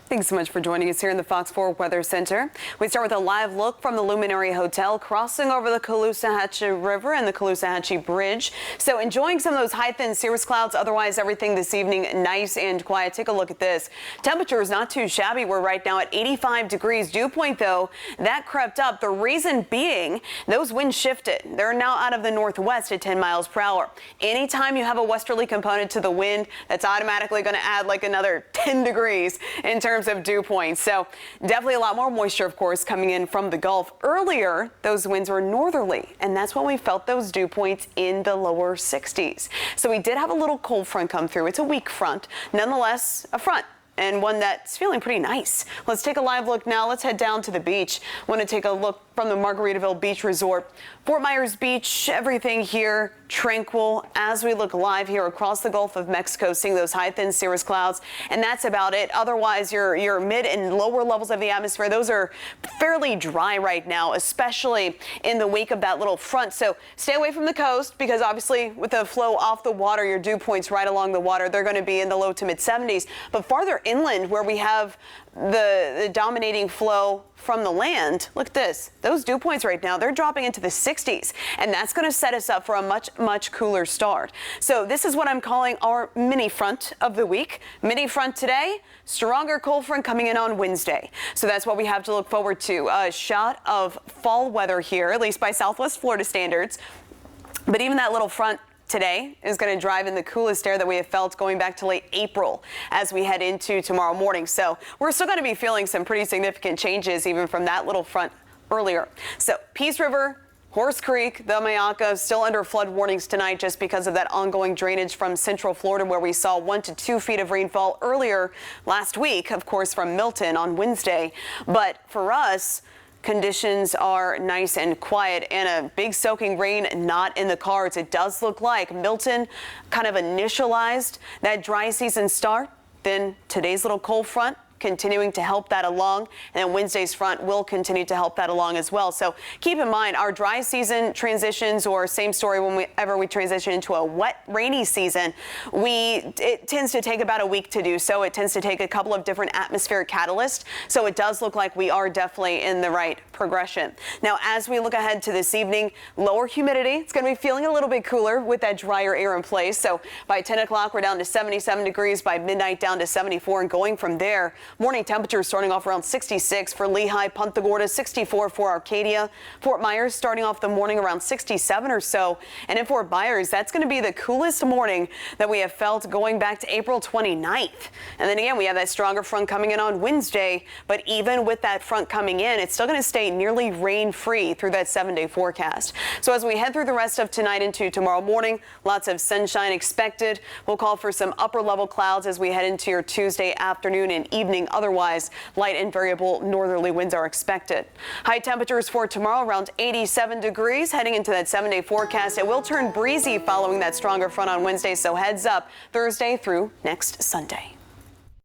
Thanks so much for joining us here in the Fox 4 Weather Center. We start with a live look from the Luminary Hotel crossing over the Caloosahatchee River and the Caloosahatchee Bridge. So enjoying some of those high thin cirrus clouds. Otherwise, everything this evening nice and quiet. Take a look at this. Temperature is not too shabby. We're right now at 85 degrees. Dew point, though, that crept up. The reason being those winds shifted. They're now out of the northwest at 10 miles per hour. Anytime you have a westerly component to the wind, that's automatically going to add like another 10 degrees in terms of dew points. So definitely a lot more moisture, of course, coming in from the Gulf. Earlier, those winds were northerly, and that's when we felt those dew points in the lower 60s. So we did have a little cold front come through. It's a weak front, nonetheless a front, and one that's feeling pretty nice. Let's take a live look now. Let's head down to the beach. Want to take a look from the Margaritaville Beach Resort. Fort Myers Beach, everything here tranquil as we look live here across the Gulf of Mexico, seeing those high thin cirrus clouds, and that's about it. Otherwise, your mid and lower levels of the atmosphere, those are fairly dry right now, especially in the wake of that little front. So stay away from the coast because obviously with the flow off the water, your dew points right along the water, they're going to be in the low to mid 70s. But farther inland where we have the dominating flow from the land, look at this. Those dew points right now, they're dropping into the 60s, and that's going to set us up for a much cooler start. So this is what I'm calling our mini front of the week. Mini front today, stronger cold front coming in on Wednesday. So that's what we have to look forward to. A shot of fall weather here, at least by Southwest Florida standards. But even that little front today is going to drive in the coolest air that we have felt going back to late April as we head into tomorrow morning. So we're still going to be feeling some pretty significant changes even from that little front earlier. So Peace River, Horse Creek, the Mayaka still under flood warnings tonight just because of that ongoing drainage from central Florida where we saw 1 to 2 feet of rainfall earlier last week, of course, from Milton on Wednesday. But for us, conditions are nice and quiet, and a big soaking rain not in the cards. It does look like Milton kind of initialized that dry season start. Then today's little cold front continuing to help that along, and then Wednesday's front will continue to help that along as well. So keep in mind our dry season transitions, or same story whenever we transition into a wet, rainy season, it tends to take about a week to do so. It tends to take a couple of different atmospheric catalysts. So it does look like we are definitely in the right progression. Now, as we look ahead to this evening, lower humidity. It's going to be feeling a little bit cooler with that drier air in place. So by 10 o'clock, we're down to 77 degrees. By midnight, down to 74, and going from there. Morning temperatures starting off around 66 for Lehigh, Punta Gorda, 64 for Arcadia. Fort Myers starting off the morning around 67 or so. And in Fort Myers, that's going to be the coolest morning that we have felt going back to April 29th. And then again, we have that stronger front coming in on Wednesday. But even with that front coming in, it's still going to stay nearly rain-free through that 7-day forecast. So as we head through the rest of tonight into tomorrow morning, lots of sunshine expected. We'll call for some upper level clouds as we head into your Tuesday afternoon and evening. Otherwise, light and variable northerly winds are expected. High temperatures for tomorrow around 87 degrees. Heading into that 7-day forecast, it will turn breezy following that stronger front on Wednesday. So heads up Thursday through next Sunday.